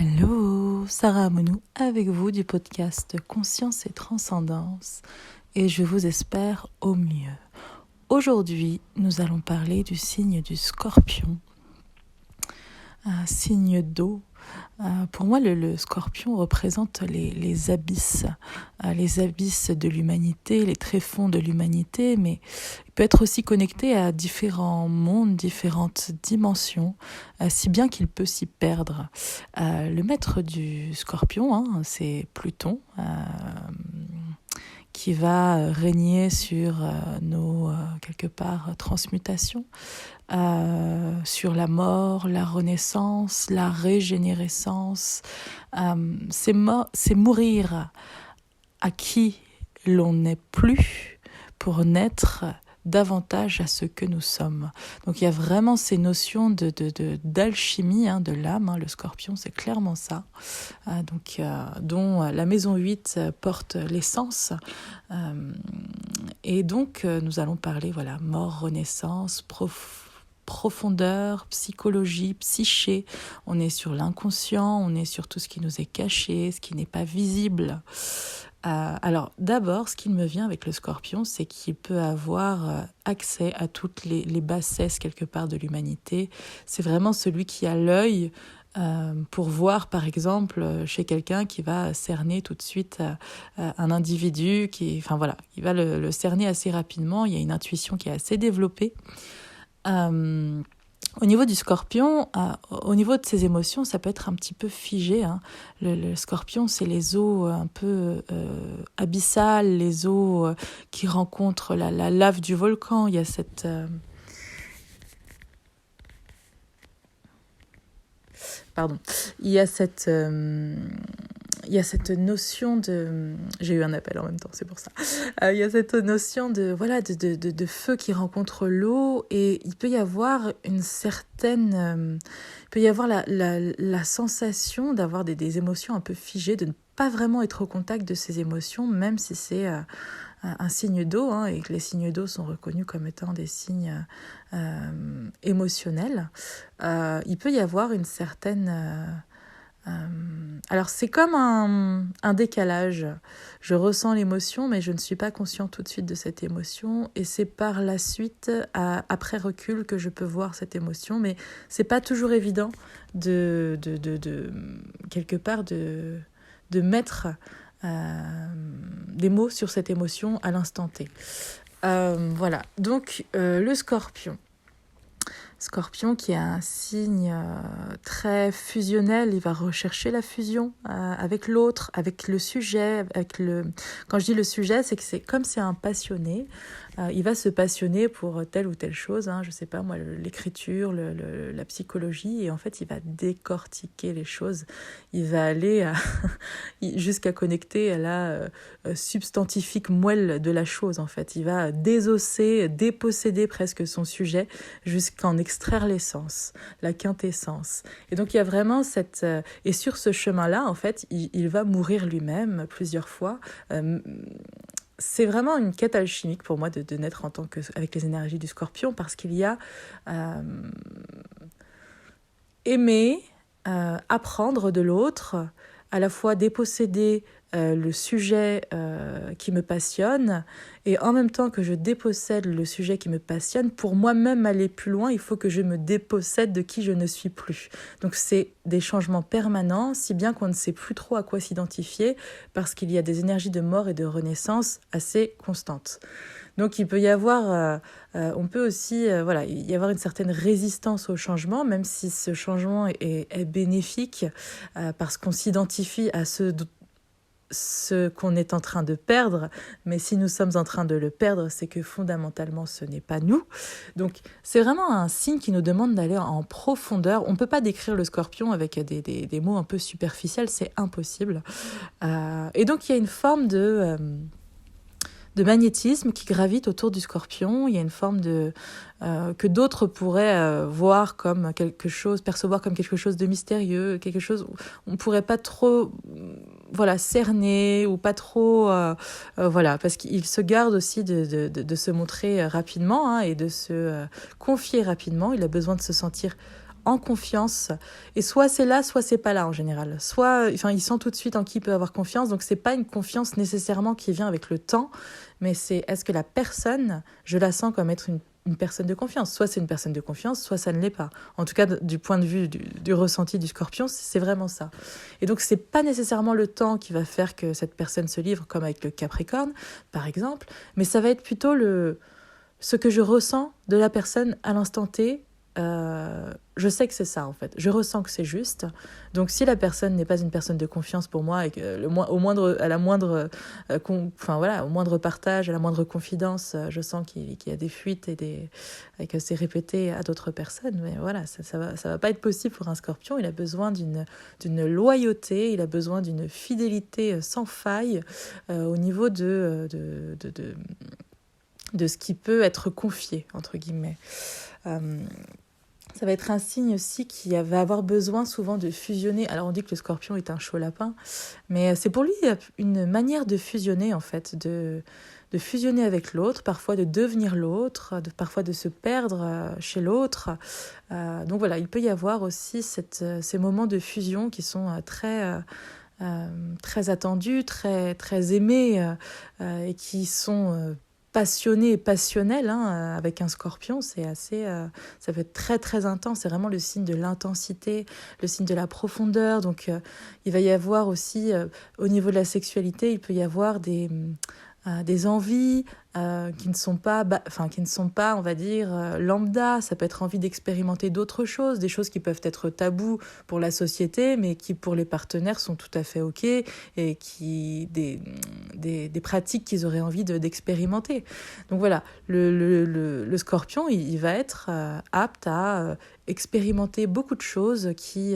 Hello, Sarah Amonou avec vous du podcast Conscience et Transcendance et je vous espère au mieux. Aujourd'hui, nous allons parler du signe du Scorpion, un signe d'eau. Pour moi, le Scorpion représente les abysses de l'humanité, les tréfonds de l'humanité, mais il peut être aussi connecté à différents mondes, différentes dimensions, si bien qu'il peut s'y perdre. Le maître du Scorpion, c'est Pluton, qui va régner sur nos, quelque part, transmutations, sur la mort, la renaissance, la régénérescence. C'est mourir à qui l'on n'est plus pour naître davantage à ce que nous sommes. Donc il y a vraiment ces notions d'alchimie de l'âme. Le Scorpion, c'est clairement ça. Dont la maison 8 porte l'essence. Et donc nous allons parler mort, renaissance, profondeur, psychologie, psyché. On est sur l'inconscient, on est sur tout ce qui nous est caché, ce qui n'est pas visible. Alors d'abord, ce qui me vient avec le Scorpion, c'est qu'il peut avoir accès à toutes les bassesses quelque part de l'humanité. C'est vraiment celui qui a l'œil pour voir par exemple chez quelqu'un qui va cerner tout de suite un individu il va le cerner assez rapidement. Il y a une intuition qui est assez développée. Au niveau du Scorpion, au niveau de ses émotions, ça peut être un petit peu figé. Le Scorpion, c'est les eaux un peu abyssales, les eaux qui rencontrent la lave du volcan. Il y a cette... Il y a cette notion de... J'ai eu un appel en même temps, c'est pour ça. Il y a cette notion de feu qui rencontre l'eau, et il peut y avoir une certaine... il peut y avoir la sensation d'avoir des émotions un peu figées, de ne pas vraiment être au contact de ces émotions, même si c'est un signe d'eau, et que les signes d'eau sont reconnus comme étant des signes émotionnels. Il peut y avoir une certaine... alors c'est comme un décalage. Je ressens l'émotion, mais je ne suis pas conscient tout de suite de cette émotion, et c'est par la suite, après recul, que je peux voir cette émotion. Mais c'est pas toujours évident de quelque part de mettre des mots sur cette émotion à l'instant T. Voilà. Donc le Scorpion qui est un signe très fusionnel, il va rechercher la fusion avec l'autre, avec le sujet, Quand je dis le sujet, c'est que c'est un passionné. Il va se passionner pour telle ou telle chose, je sais pas moi, l'écriture, la psychologie, et en fait il va décortiquer les choses. Il va aller jusqu'à connecter à la substantifique moelle de la chose, en fait. Il va désosser, déposséder presque son sujet jusqu'à en extraire l'essence, la quintessence. Et donc il y a vraiment cette... et sur ce chemin-là, en fait, il va mourir lui-même plusieurs fois. C'est vraiment une quête alchimique pour moi de naître avec les énergies du Scorpion, parce qu'il y a aimer, apprendre de l'autre, à la fois déposséder le sujet qui me passionne, et en même temps que je dépossède le sujet qui me passionne, pour moi-même aller plus loin, il faut que je me dépossède de qui je ne suis plus. Donc c'est des changements permanents, si bien qu'on ne sait plus trop à quoi s'identifier, parce qu'il y a des énergies de mort et de renaissance assez constantes. Donc il peut y avoir, on peut aussi y avoir une certaine résistance au changement, même si ce changement est bénéfique, parce qu'on s'identifie à ce qu'on est en train de perdre. Mais si nous sommes en train de le perdre, c'est que fondamentalement ce n'est pas nous. Donc c'est vraiment un signe qui nous demande d'aller en profondeur. On ne peut pas décrire le Scorpion avec des mots un peu superficiels, c'est impossible. Et donc il y a une forme de magnétisme qui gravite autour du Scorpion. Il y a une forme que d'autres pourraient voir comme quelque chose, percevoir comme quelque chose de mystérieux, quelque chose où on ne pourrait pas trop cerner, ou pas trop... parce qu'il se garde aussi de se montrer rapidement, et de se confier rapidement. Il a besoin de se sentir en confiance. Et soit c'est là, soit c'est pas là en général. Soit, enfin, il sent tout de suite en qui il peut avoir confiance. Donc c'est pas une confiance nécessairement qui vient avec le temps, mais c'est est-ce que la personne, je la sens comme être une personne de confiance. Soit c'est une personne de confiance, soit ça ne l'est pas. En tout cas, du point de vue du ressenti du Scorpion, c'est vraiment ça. Et donc c'est pas nécessairement le temps qui va faire que cette personne se livre, comme avec le Capricorne, par exemple, mais ça va être plutôt ce que je ressens de la personne à l'instant T. Je sais que c'est ça en fait, je ressens que c'est juste. Donc si la personne n'est pas une personne de confiance pour moi et que à la moindre au moindre partage, à la moindre confidence, je sens qu'il y a des fuites et que c'est répété à d'autres personnes, mais voilà, ça va pas être possible pour un Scorpion. Il a besoin d'une loyauté, il a besoin d'une fidélité sans faille au niveau de ce qui peut être confié, entre guillemets. Ça va être un signe aussi qui va avoir besoin souvent de fusionner. Alors on dit que le Scorpion est un chaud lapin, mais c'est pour lui une manière de fusionner en fait, de fusionner avec l'autre, parfois de devenir l'autre, parfois de se perdre chez l'autre. Donc voilà, il peut y avoir aussi ces moments de fusion qui sont très attendus, très aimés et qui sont passionné et passionnel, hein, avec un Scorpion, c'est assez, ça peut être très très intense. C'est vraiment le signe de l'intensité, le signe de la profondeur. Donc il va y avoir aussi au niveau de la sexualité, il peut y avoir des envies qui ne sont pas, on va dire, lambda. Ça peut être envie d'expérimenter d'autres choses, des choses qui peuvent être tabous pour la société, mais qui pour les partenaires sont tout à fait ok, et des pratiques qu'ils auraient envie d'expérimenter. Donc voilà, le Scorpion, il va être apte à expérimenter beaucoup de choses qui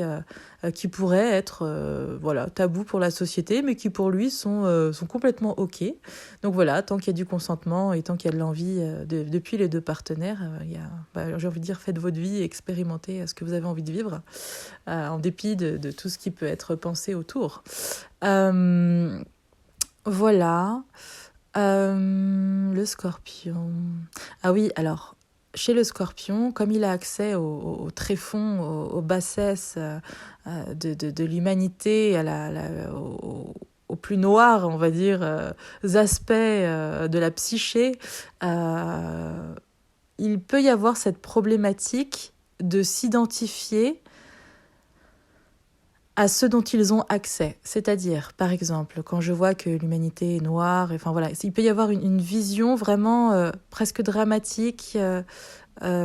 pourraient être tabous pour la société, mais qui pour lui sont complètement ok. Donc voilà, tant qu'il y a du consentement et tant qu'il y a de l'envie depuis les deux partenaires, j'ai envie de dire, faites votre vie et expérimentez ce que vous avez envie de vivre, en dépit de tout ce qui peut être pensé autour. Voilà. Le Scorpion. Ah oui, alors, chez le Scorpion, comme il a accès au tréfonds, aux bassesses de l'humanité, au plus noir, on va dire, aspects de la psyché, il peut y avoir cette problématique de s'identifier à ceux dont ils ont accès. C'est-à-dire, par exemple, quand je vois que l'humanité est noire, enfin voilà, il peut y avoir une vision vraiment presque dramatique, un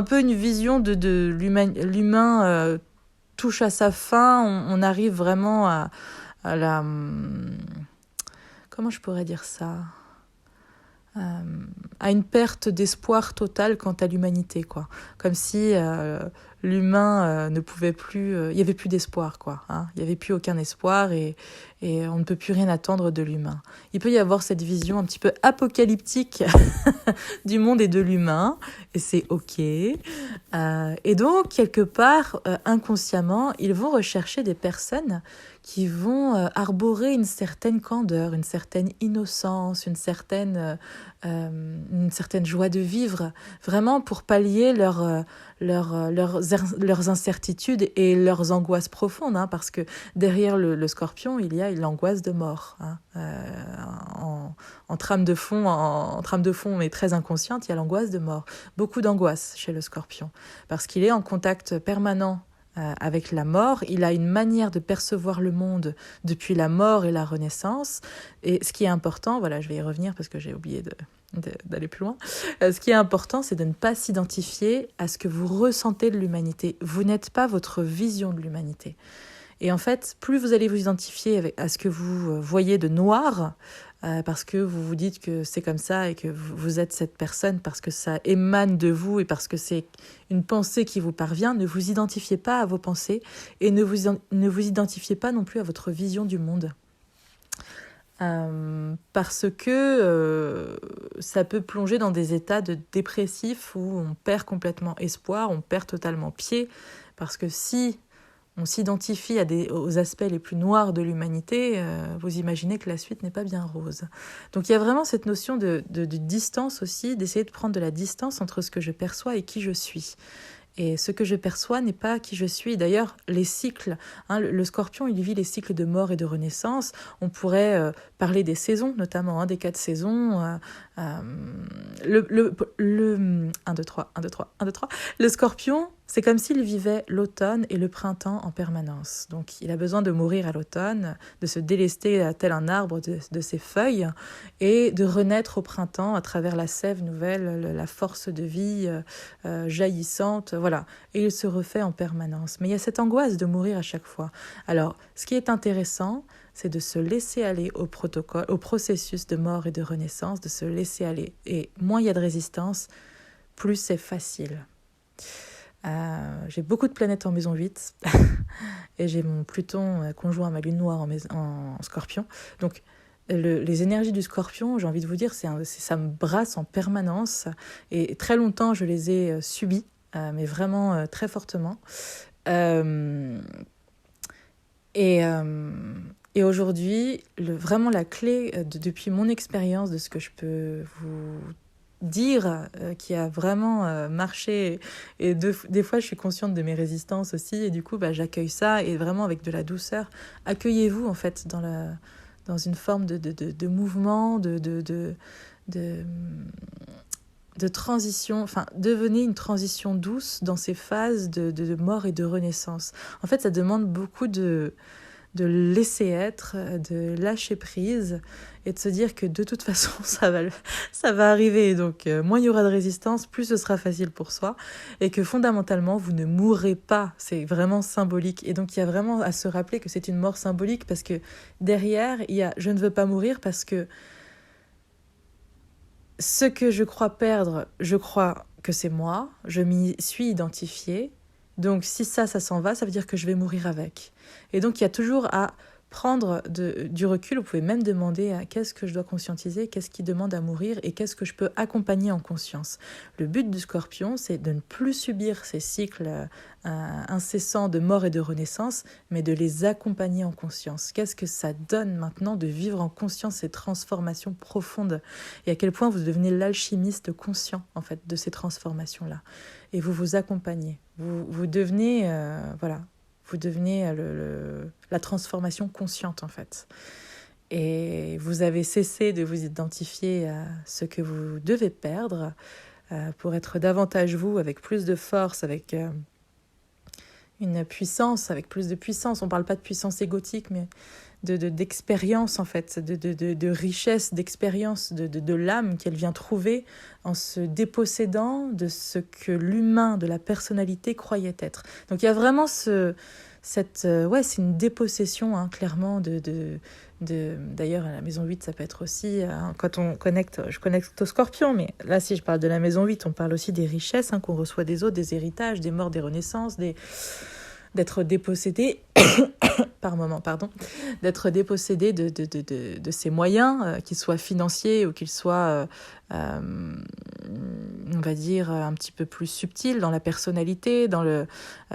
peu une vision de l'humain touche à sa fin, on arrive vraiment à la... Comment je pourrais dire ça ? À une perte d'espoir totale quant à l'humanité, quoi. Comme si l'humain ne pouvait plus... il n'y avait plus d'espoir, quoi. Hein. Il n'y avait plus aucun espoir et on ne peut plus rien attendre de l'humain. Il peut y avoir cette vision un petit peu apocalyptique du monde et de l'humain, et c'est ok. Et donc, quelque part, inconsciemment, ils vont rechercher des personnes qui vont arborer une certaine candeur, une certaine innocence, une certaine joie de vivre, vraiment pour pallier leurs incertitudes et leurs angoisses profondes, hein, parce que derrière le Scorpion, il y a l'angoisse de mort. Hein, en trame de fond, mais très inconsciente, il y a l'angoisse de mort. Beaucoup d'angoisse chez le Scorpion, parce qu'il est en contact permanent avec la mort. Il a une manière de percevoir le monde depuis la mort et la renaissance. Et ce qui est important, voilà, je vais y revenir parce que j'ai oublié d'aller plus loin. Ce qui est important, c'est de ne pas s'identifier à ce que vous ressentez de l'humanité. Vous n'êtes pas votre vision de l'humanité. Et en fait, plus vous allez vous identifier à ce que vous voyez de noir, parce que vous vous dites que c'est comme ça et que vous êtes cette personne parce que ça émane de vous et parce que c'est une pensée qui vous parvient, ne vous identifiez pas à vos pensées et ne vous identifiez pas non plus à votre vision du monde. Parce que ça peut plonger dans des états de dépressifs où on perd complètement espoir, on perd totalement pied, parce que si on s'identifie aux aspects les plus noirs de l'humanité, vous imaginez que la suite n'est pas bien rose. Donc il y a vraiment cette notion de distance aussi, d'essayer de prendre de la distance entre ce que je perçois et qui je suis. Et ce que je perçois n'est pas qui je suis. D'ailleurs, les cycles, le scorpion, il vit les cycles de mort et de renaissance. On pourrait parler des saisons, notamment des 4 saisons. 1, 2, 3, 1, 2, 3, 1, 2, 3. Le scorpion, c'est comme s'il vivait l'automne et le printemps en permanence. Donc, il a besoin de mourir à l'automne, de se délester tel un arbre de ses feuilles et de renaître au printemps à travers la sève nouvelle, la force de vie jaillissante. Voilà. Et il se refait en permanence. Mais il y a cette angoisse de mourir à chaque fois. Alors, ce qui est intéressant, c'est de se laisser aller au processus de mort et de renaissance, de se laisser aller. Et moins il y a de résistance, plus c'est facile. J'ai beaucoup de planètes en maison 8 et j'ai mon Pluton conjoint à ma lune noire en scorpion. Donc les énergies du scorpion, j'ai envie de vous dire, ça me brasse en permanence. Et très longtemps, je les ai subies, mais vraiment très fortement. Et aujourd'hui, vraiment la clé, depuis mon expérience de ce que je peux vous dire, qui a vraiment marché, et des fois je suis consciente de mes résistances aussi, et du coup j'accueille ça, et vraiment avec de la douceur, accueillez-vous en fait dans une forme de mouvement, de transition, enfin devenez une transition douce dans ces phases de mort et de renaissance. En fait, ça demande beaucoup de laisser être, de lâcher prise et de se dire que de toute façon ça va arriver. Donc moins il y aura de résistance, plus ce sera facile pour soi, et que fondamentalement vous ne mourrez pas. C'est vraiment symbolique. Et donc il y a vraiment à se rappeler que c'est une mort symbolique, parce que derrière il y a je ne veux pas mourir parce que ce que je crois perdre, je crois que c'est moi, je m'y suis identifiée. Donc si ça s'en va, ça veut dire que je vais mourir avec. Et donc il y a toujours à prendre du recul. Vous pouvez même demander qu'est-ce que je dois conscientiser, qu'est-ce qui demande à mourir, et qu'est-ce que je peux accompagner en conscience. Le but du scorpion, c'est de ne plus subir ces cycles incessants de mort et de renaissance, mais de les accompagner en conscience. Qu'est-ce que ça donne maintenant de vivre en conscience ces transformations profondes, et à quel point vous devenez l'alchimiste conscient en fait de ces transformations-là. Et vous vous accompagnez. Vous devenez, vous devenez la transformation consciente en fait. Et vous avez cessé de vous identifier à ce que vous devez perdre pour être davantage vous, avec plus de force, avec une puissance, avec plus de puissance. On ne parle pas de puissance égotique, mais d'expérience en fait, de richesse, d'expérience, de l'âme qu'elle vient trouver en se dépossédant de ce que l'humain, de la personnalité croyait être. Donc il y a vraiment c'est une dépossession clairement d'ailleurs à la maison 8 ça peut être aussi quand je connecte au scorpion, mais là si je parle de la maison 8 on parle aussi des richesses qu'on reçoit des autres, des héritages, des morts, des renaissances, d'être dépossédé par moment, d'être dépossédé de ses moyens, qu'ils soient financiers ou qu'ils soient, on va dire, un petit peu plus subtils dans la personnalité,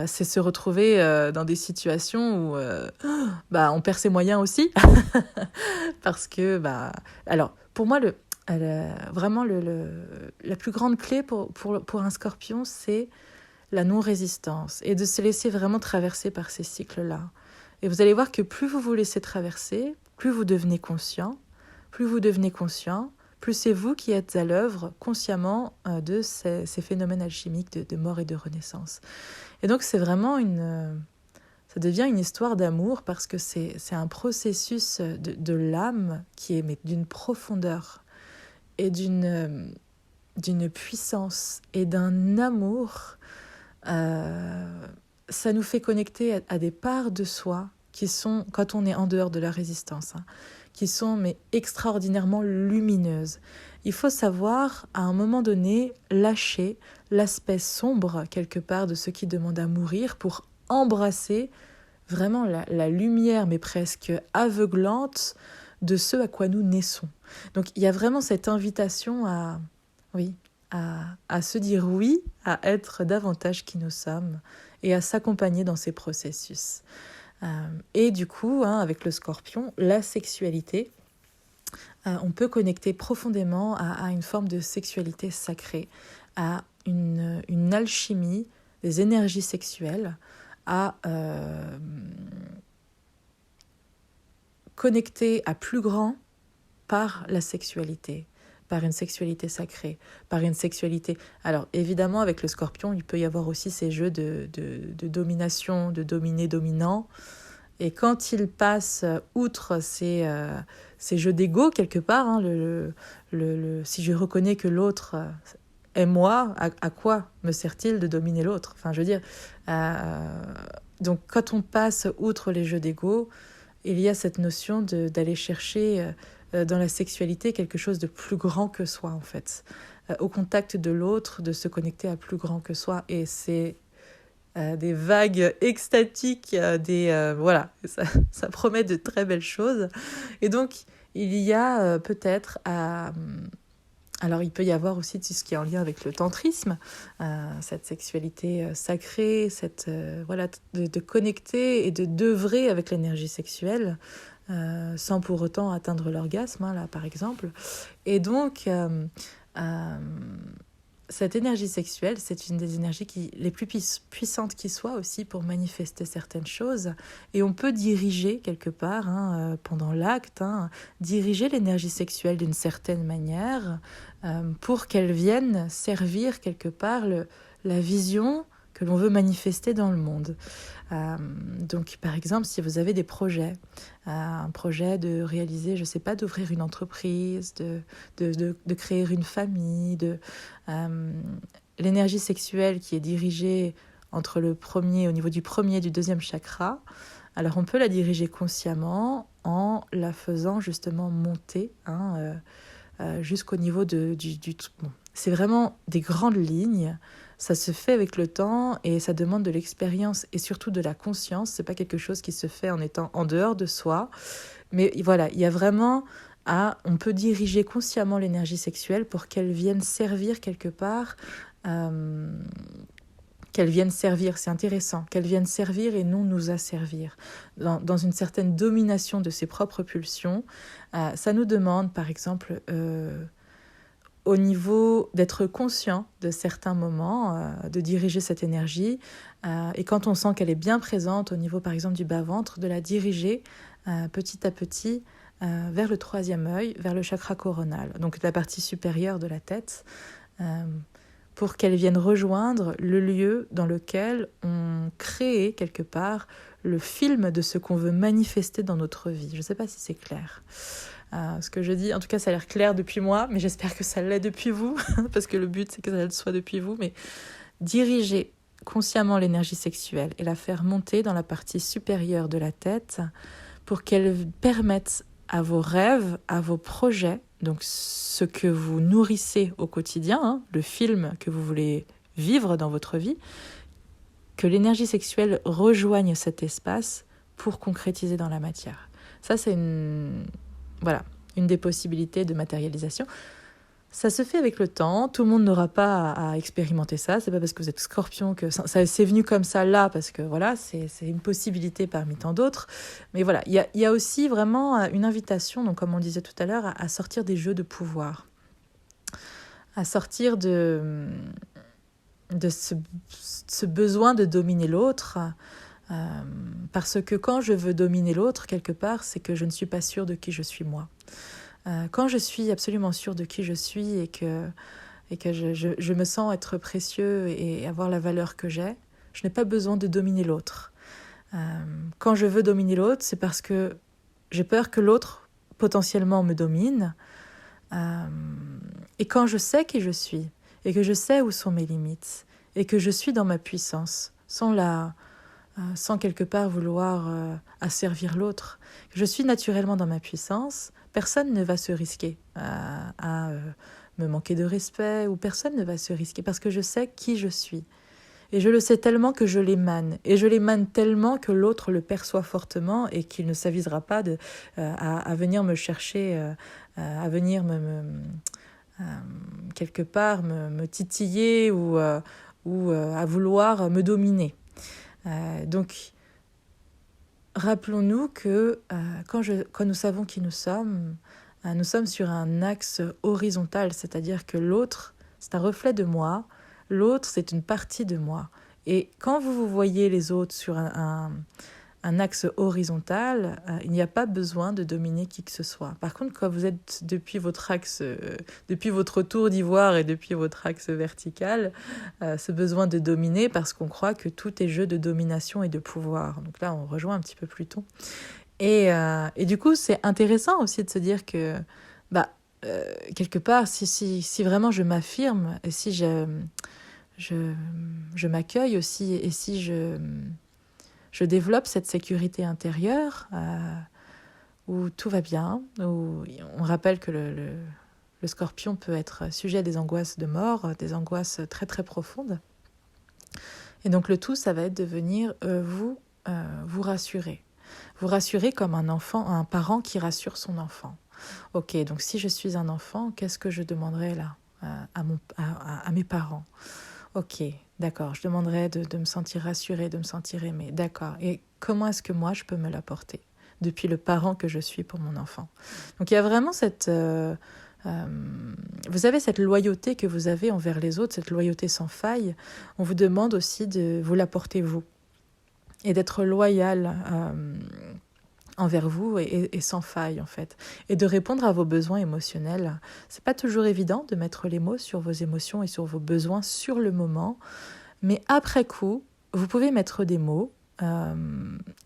c'est se retrouver dans des situations où on perd ses moyens aussi, parce que, alors, pour moi, vraiment, la plus grande clé pour un scorpion, c'est la non-résistance, et de se laisser vraiment traverser par ces cycles-là. Et vous allez voir que plus vous vous laissez traverser, plus vous devenez conscient, plus c'est vous qui êtes à l'œuvre consciemment de ces phénomènes alchimiques de mort et de renaissance. Et donc c'est vraiment ça devient une histoire d'amour, parce que c'est un processus de l'âme qui est d'une profondeur et d'une puissance et d'un amour. Ça nous fait connecter à des parts de soi qui sont, quand on est en dehors de la résistance, qui sont mais extraordinairement lumineuses. Il faut savoir, à un moment donné, lâcher l'aspect sombre, quelque part, de ce qui demande à mourir, pour embrasser vraiment la lumière, mais presque aveuglante, de ce à quoi nous naissons. Donc il y a vraiment cette invitation à se dire oui, à être davantage qui nous sommes, et à s'accompagner dans ces processus. Et du coup, avec le Scorpion, la sexualité, on peut connecter profondément à une forme de sexualité sacrée, à une alchimie des énergies sexuelles, à connecter à plus grand par la sexualité, par une sexualité sacrée, par une sexualité... Alors évidemment, avec le Scorpion, il peut y avoir aussi ces jeux de domination, de dominé-dominant. Et quand il passe outre ces jeux d'ego, quelque part, si je reconnais que l'autre est moi, à quoi me sert-il de dominer l'autre ? Enfin, je veux dire, donc quand on passe outre les jeux d'ego, il y a cette notion d'aller chercher dans la sexualité quelque chose de plus grand que soi, en fait. Au contact de l'autre, de se connecter à plus grand que soi. Et c'est des vagues extatiques, voilà, ça promet de très belles choses. Et donc, il y a peut-être alors, il peut y avoir aussi tout ce qui est en lien avec le tantrisme, cette sexualité sacrée, voilà, de connecter et d'œuvrer avec l'énergie sexuelle, sans pour autant atteindre l'orgasme, là, par exemple. Et donc, cette énergie sexuelle, c'est une des énergies les plus puissantes qui soient aussi pour manifester certaines choses. Et on peut diriger quelque part, pendant l'acte, diriger l'énergie sexuelle d'une certaine manière pour qu'elle vienne servir quelque part la vision que l'on veut manifester dans le monde. Donc, par exemple, si vous avez des projets, un projet de réaliser, je ne sais pas, d'ouvrir une entreprise, de créer une famille, l'énergie sexuelle qui est dirigée au niveau du premier et du deuxième chakra, alors on peut la diriger consciemment en la faisant justement monter jusqu'au niveau du bon. C'est vraiment des grandes lignes. Ça se fait avec le temps et ça demande de l'expérience et surtout de la conscience. C'est pas quelque chose qui se fait en étant en dehors de soi. Mais voilà, il y a vraiment on peut diriger consciemment l'énergie sexuelle pour qu'elle vienne servir quelque part, qu'elle vienne servir, c'est intéressant, qu'elle vienne servir et non nous asservir. Dans une certaine domination de ses propres pulsions, ça nous demande par exemple... au niveau d'être conscient de certains moments, de diriger cette énergie. Et quand on sent qu'elle est bien présente au niveau, par exemple, du bas-ventre, de la diriger petit à petit vers le troisième œil, vers le chakra coronal, donc la partie supérieure de la tête, pour qu'elle vienne rejoindre le lieu dans lequel on crée quelque part le film de ce qu'on veut manifester dans notre vie. Je ne sais pas si c'est clair. Ce que je dis, en tout cas, ça a l'air clair depuis moi, mais j'espère que ça l'est depuis vous, parce que le but, c'est que ça le soit depuis vous. Mais diriger consciemment l'énergie sexuelle et la faire monter dans la partie supérieure de la tête pour qu'elle permette à vos rêves, à vos projets, donc ce que vous nourrissez au quotidien, le film que vous voulez vivre dans votre vie, que l'énergie sexuelle rejoigne cet espace pour concrétiser dans la matière. Ça, c'est une des possibilités de matérialisation. Ça se fait avec le temps, tout le monde n'aura pas à expérimenter ça, c'est pas parce que vous êtes Scorpion que ça c'est venu comme ça là, parce que voilà, c'est une possibilité parmi tant d'autres. Mais voilà, il y a aussi vraiment une invitation, donc comme on le disait tout à l'heure, à sortir des jeux de pouvoir, à sortir de ce besoin de dominer l'autre, parce que quand je veux dominer l'autre, quelque part, c'est que je ne suis pas sûre de qui je suis moi. Quand je suis absolument sûre de qui je suis et que je me sens être précieux et avoir la valeur que j'ai, je n'ai pas besoin de dominer l'autre. Quand je veux dominer l'autre, c'est parce que j'ai peur que l'autre potentiellement me domine. Et quand je sais qui je suis, et que je sais où sont mes limites, et que je suis dans ma puissance, sans quelque part vouloir asservir l'autre, que je suis naturellement dans ma puissance, personne ne va se risquer à me manquer de respect, ou personne ne va se risquer, parce que je sais qui je suis. Et je le sais tellement que je l'émane. Et je l'émane tellement que l'autre le perçoit fortement et qu'il ne s'avisera pas à venir me chercher, à venir quelque part me titiller ou à vouloir me dominer. Donc, rappelons-nous que quand nous savons qui nous sommes sur un axe horizontal, c'est-à-dire que l'autre, c'est un reflet de moi, l'autre, c'est une partie de moi. Et quand vous voyez les autres sur un axe horizontal, il n'y a pas besoin de dominer qui que ce soit. Par contre, quand vous êtes depuis votre tour d'ivoire et depuis votre axe vertical, ce besoin de dominer parce qu'on croit que tout est jeu de domination et de pouvoir. Donc là, on rejoint un petit peu Pluton. Et du coup, c'est intéressant aussi de se dire que, quelque part, si vraiment je m'affirme, et si je m'accueille aussi, et si je développe cette sécurité intérieure où tout va bien, où on rappelle que le scorpion peut être sujet à des angoisses de mort, des angoisses très très profondes. Et donc le tout, ça va être de venir vous rassurer. Vous rassurer comme un parent qui rassure son enfant. Ok, donc si je suis un enfant, qu'est-ce que je demanderais là à mes parents? Ok, d'accord, je demanderais de me sentir rassurée, de me sentir aimée, d'accord. Et comment est-ce que moi, je peux me l'apporter depuis le parent que je suis pour mon enfant? Donc il y a vraiment vous avez cette loyauté que vous avez envers les autres, cette loyauté sans faille. On vous demande aussi de vous l'apporter vous et d'être loyal envers vous et sans faille en fait, et de répondre à vos besoins émotionnels. C'est pas toujours évident de mettre les mots sur vos émotions et sur vos besoins sur le moment, mais après coup, vous pouvez mettre des mots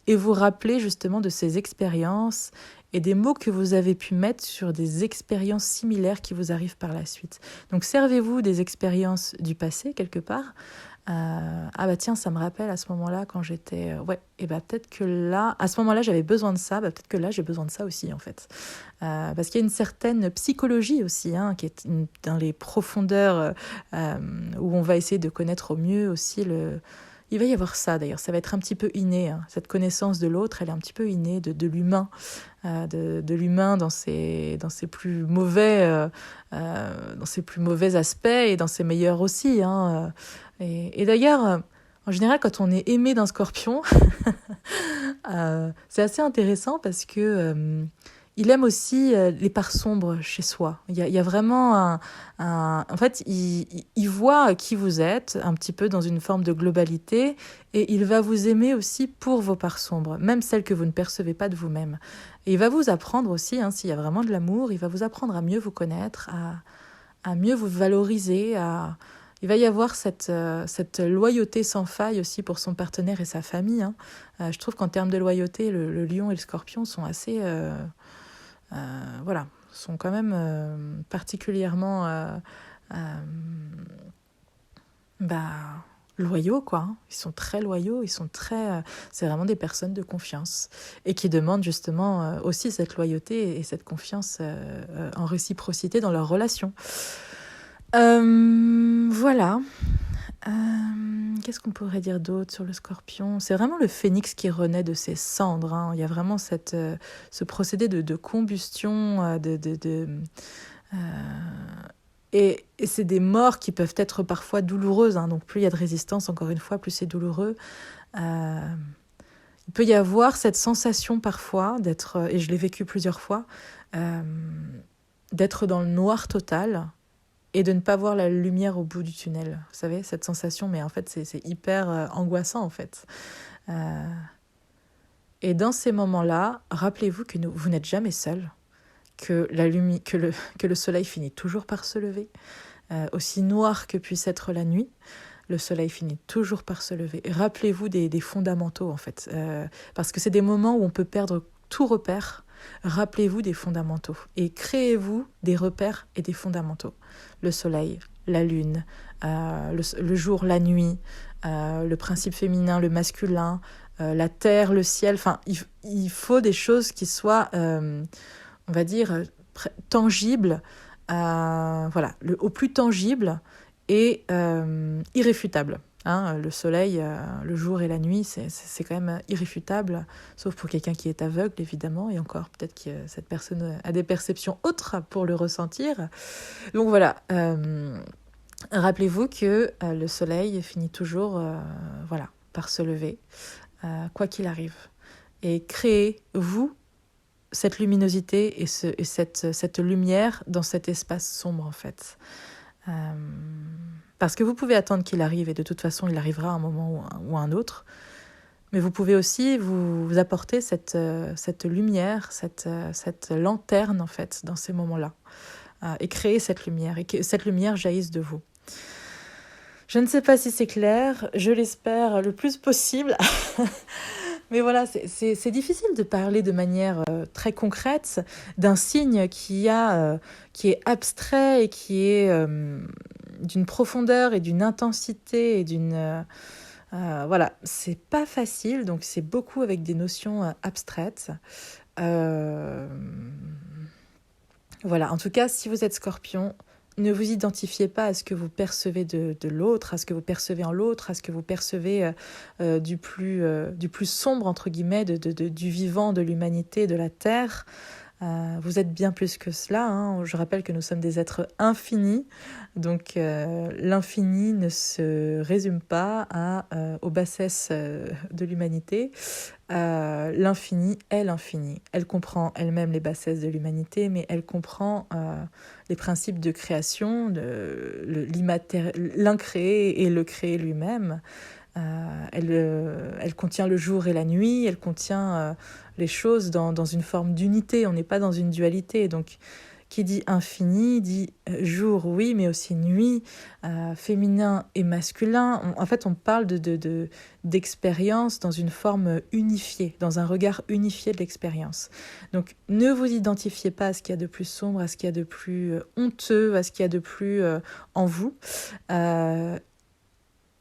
et vous rappeler justement de ces expériences et des mots que vous avez pu mettre sur des expériences similaires qui vous arrivent par la suite. Donc servez-vous des expériences du passé quelque part. Tiens, ça me rappelle à ce moment-là quand j'étais peut-être que là à ce moment-là j'avais besoin de ça, peut-être que là j'ai besoin de ça aussi en fait, parce qu'il y a une certaine psychologie aussi qui est dans les profondeurs où on va essayer de connaître au mieux aussi il va y avoir ça d'ailleurs, ça va être un petit peu inné, cette connaissance de l'autre, elle est un petit peu innée de l'humain, de l'humain dans ses plus mauvais aspects et dans ses meilleurs aussi. Et d'ailleurs, en général, quand on est aimé d'un scorpion, c'est assez intéressant parce que il aime aussi les parts sombres chez soi. Il y a vraiment en fait, il voit qui vous êtes, un petit peu dans une forme de globalité, et il va vous aimer aussi pour vos parts sombres, même celles que vous ne percevez pas de vous-même. Et il va vous apprendre aussi, s'il y a vraiment de l'amour, il va vous apprendre à mieux vous connaître, à mieux vous valoriser, il va y avoir cette loyauté sans faille aussi pour son partenaire et sa famille. Je trouve qu'en termes de loyauté, le lion et le scorpion sont assez... sont quand même particulièrement loyaux, quoi. Ils sont très loyaux, c'est vraiment des personnes de confiance et qui demandent justement aussi cette loyauté et cette confiance en réciprocité dans leurs relations. Voilà. Qu'est-ce qu'on pourrait dire d'autre sur le scorpion? C'est vraiment le phénix qui renaît de ses cendres. Il y a vraiment ce procédé de combustion, et c'est des morts qui peuvent être parfois douloureuses. Donc plus il y a de résistance, encore une fois, plus c'est douloureux. Il peut y avoir cette sensation parfois d'être, et je l'ai vécu plusieurs fois, d'être dans le noir total et de ne pas voir la lumière au bout du tunnel. Vous savez, cette sensation, mais en fait, c'est hyper angoissant, en fait. Et dans ces moments-là, rappelez-vous que vous n'êtes jamais seul, que le soleil finit toujours par se lever, aussi noir que puisse être la nuit, le soleil finit toujours par se lever. Et rappelez-vous des fondamentaux, en fait, parce que c'est des moments où on peut perdre tout repère. Rappelez-vous des fondamentaux et créez-vous des repères et des fondamentaux. Le soleil, la lune, le jour, la nuit, le principe féminin, le masculin, la terre, le ciel. Enfin, il faut des choses qui soient, on va dire, tangibles, au plus tangible et irréfutable. Le soleil, le jour et la nuit, c'est quand même irréfutable, sauf pour quelqu'un qui est aveugle, évidemment, et encore, peut-être que cette personne a des perceptions autres pour le ressentir. Donc voilà, rappelez-vous que le soleil finit toujours par se lever, quoi qu'il arrive. Et créez, vous, cette luminosité et cette lumière dans cet espace sombre, en fait. Parce que vous pouvez attendre qu'il arrive, et de toute façon, il arrivera à un moment ou à un autre. Mais vous pouvez aussi vous apporter cette lumière, cette lanterne, en fait, dans ces moments-là. Et créer cette lumière, et que cette lumière jaillisse de vous. Je ne sais pas si c'est clair, je l'espère le plus possible. Mais voilà, c'est difficile de parler de manière très concrète d'un signe qui est abstrait et qui est d'une profondeur et d'une intensité et d'une... voilà, c'est pas facile, donc c'est beaucoup avec des notions abstraites. Voilà, en tout cas, si vous êtes Scorpion, ne vous identifiez pas à ce que vous percevez de l'autre, à ce que vous percevez en l'autre, à ce que vous percevez du plus sombre, entre guillemets, du vivant, de l'humanité, de la Terre. Vous êtes bien plus que cela, hein. Je rappelle que nous sommes des êtres infinis, donc l'infini ne se résume pas aux bassesses de l'humanité. L'infini est l'infini. Elle comprend elle-même les bassesses de l'humanité, mais elle comprend les principes de création, l'incréé et le créé lui-même. Elle contient le jour et la nuit, elle contient les choses dans une forme d'unité, on n'est pas dans une dualité. Donc, qui dit infini, dit jour, oui, mais aussi nuit, féminin et masculin. En fait, on parle d'expérience dans une forme unifiée, dans un regard unifié de l'expérience. Donc, ne vous identifiez pas à ce qu'il y a de plus sombre, à ce qu'il y a de plus honteux, à ce qu'il y a de plus en vous.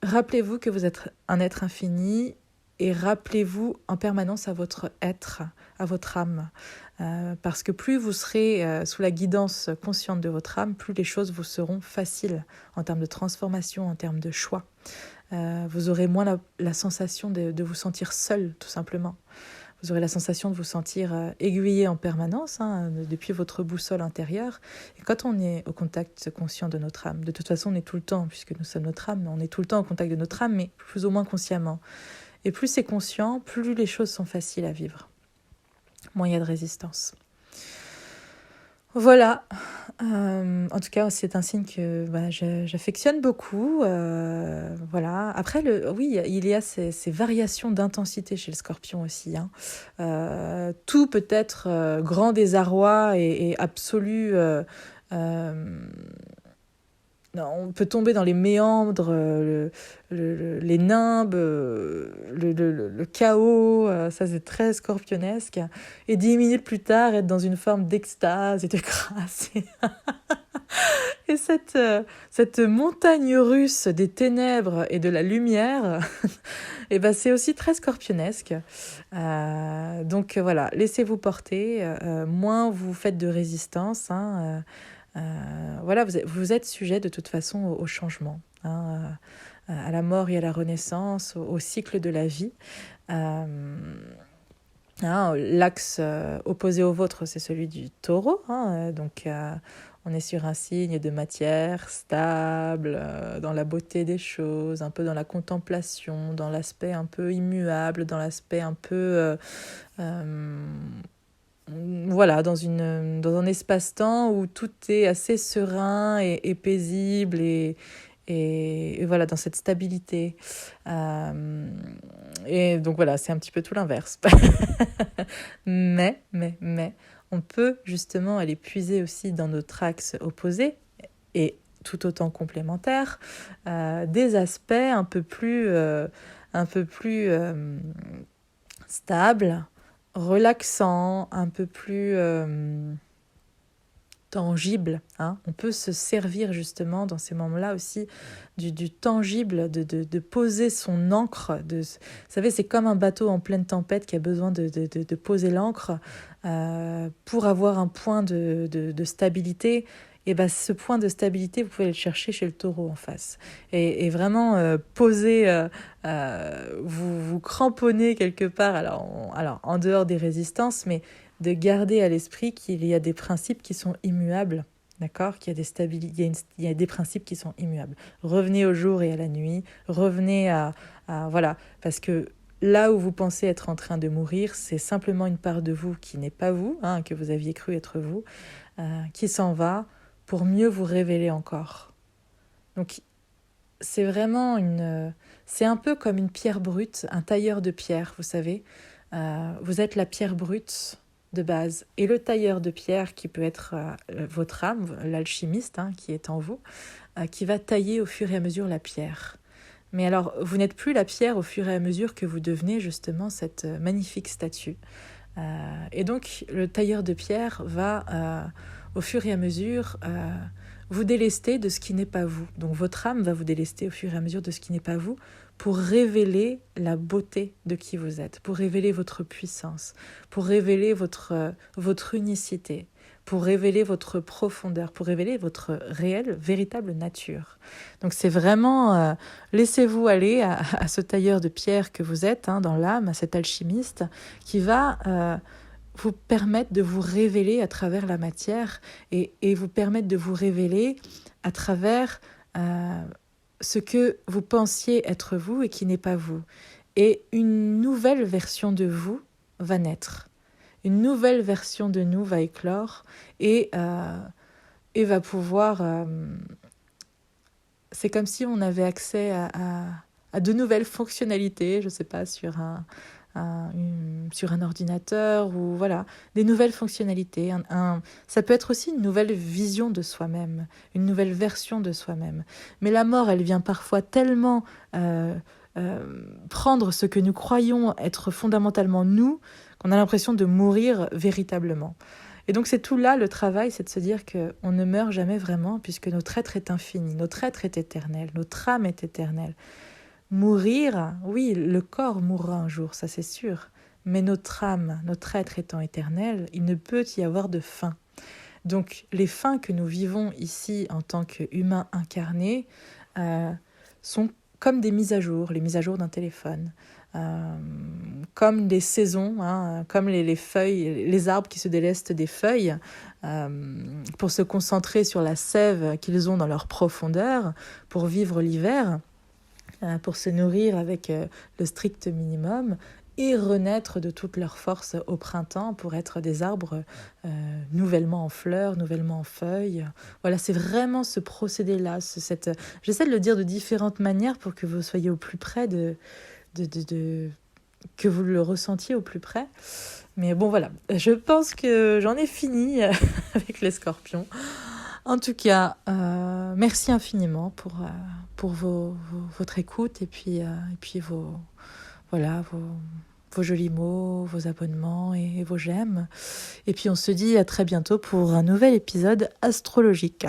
Rappelez-vous que vous êtes un être infini et rappelez-vous en permanence à votre être, à votre âme. Parce que plus vous serez sous la guidance consciente de votre âme, plus les choses vous seront faciles en termes de transformation, en termes de choix. Vous aurez moins la sensation de vous sentir seul, tout simplement. Vous aurez la sensation de vous sentir aiguillé en permanence, hein, depuis votre boussole intérieure. Et quand on est au contact conscient de notre âme, de toute façon on est tout le temps, puisque nous sommes notre âme, on est tout le temps au contact de notre âme, mais plus ou moins consciemment. Et plus c'est conscient, plus les choses sont faciles à vivre. Moins il y a de résistance. Voilà. En tout cas, c'est un signe que j'affectionne beaucoup. Voilà. Après, oui, il y a ces variations d'intensité chez le Scorpion aussi. Hein. Tout peut être grand désarroi et absolu. On peut tomber dans les méandres, les nimbes, le chaos, ça c'est très scorpionesque. Et 10 minutes plus tard, être dans une forme d'extase et de grâce. Et cette montagne russe des ténèbres et de la lumière, et c'est aussi très scorpionesque. Donc voilà, laissez-vous porter, moins vous faites de résistance, hein, voilà, vous êtes sujet de toute façon au changement, hein, à la mort et à la renaissance, au cycle de la vie. L'axe opposé au vôtre, c'est celui du taureau, hein, donc on est sur un signe de matière stable, dans la beauté des choses, un peu dans la contemplation, dans l'aspect un peu immuable, dans l'aspect un peu... voilà, dans un espace-temps où tout est assez serein et paisible et voilà, dans cette stabilité. Et donc voilà, c'est un petit peu tout l'inverse. mais, on peut justement aller puiser aussi dans notre axe opposé et tout autant complémentaire, des aspects un peu plus stables, relaxant, un peu plus tangible, hein. On peut se servir justement dans ces moments-là aussi du tangible, de poser son ancre. Vous savez, c'est comme un bateau en pleine tempête qui a besoin de poser l'ancre pour avoir un point de stabilité. Et ce point de stabilité, vous pouvez le chercher chez le taureau en face. Et vraiment poser, vous cramponner quelque part, alors en dehors des résistances, mais de garder à l'esprit qu'il y a des principes qui sont immuables, d'accord, qu'il y a des principes qui sont immuables. Revenez au jour et à la nuit, revenez à Voilà, parce que là où vous pensez être en train de mourir, c'est simplement une part de vous qui n'est pas vous, que vous aviez cru être vous, qui s'en va pour mieux vous révéler encore. Donc c'est vraiment c'est un peu comme une pierre brute, un tailleur de pierre, vous savez. Vous êtes la pierre brute de base. Et le tailleur de pierre, qui peut être votre âme, l'alchimiste qui est en vous, qui va tailler au fur et à mesure la pierre. Mais alors, vous n'êtes plus la pierre au fur et à mesure que vous devenez justement cette magnifique statue. Et donc, le tailleur de pierre va, au fur et à mesure, vous délester de ce qui n'est pas vous. Donc, votre âme va vous délester au fur et à mesure de ce qui n'est pas vous pour révéler la beauté de qui vous êtes, pour révéler votre puissance, pour révéler votre unicité, pour révéler votre profondeur, pour révéler votre réelle, véritable nature. Donc c'est vraiment, laissez-vous aller à ce tailleur de pierre que vous êtes dans l'âme, à cet alchimiste qui va vous permettre de vous révéler à travers la matière et vous permettre de vous révéler à travers ce que vous pensiez être vous et qui n'est pas vous. Et une nouvelle version de vous va naître. Une nouvelle version de nous va éclore et va pouvoir... c'est comme si on avait accès à de nouvelles fonctionnalités, je ne sais pas, sur un ordinateur ou voilà, des nouvelles fonctionnalités. Ça peut être aussi une nouvelle vision de soi-même, une nouvelle version de soi-même. Mais la mort, elle vient parfois tellement prendre ce que nous croyons être fondamentalement nous, qu'on a l'impression de mourir véritablement. Et donc c'est tout là le travail, c'est de se dire qu'on ne meurt jamais vraiment puisque notre être est infini, notre être est éternel, notre âme est éternelle. Mourir, oui, le corps mourra un jour, ça c'est sûr, mais notre âme, notre être étant éternel, il ne peut y avoir de fin. Donc les fins que nous vivons ici en tant qu'humains incarnés sont comme des mises à jour, les mises à jour d'un téléphone. Comme les saisons, comme les feuilles, les arbres qui se délestent des feuilles pour se concentrer sur la sève qu'ils ont dans leur profondeur, pour vivre l'hiver, pour se nourrir avec le strict minimum et renaître de toute leur force au printemps pour être des arbres nouvellement en fleurs, nouvellement en feuilles. Voilà, c'est vraiment ce procédé-là. J'essaie de le dire de différentes manières pour que vous soyez au plus près que vous le ressentiez au plus près. Mais bon, voilà, je pense que j'en ai fini avec les scorpions. En tout cas, merci infiniment pour votre écoute et puis vos jolis mots, vos abonnements et vos j'aime. Et puis on se dit à très bientôt pour un nouvel épisode astrologique.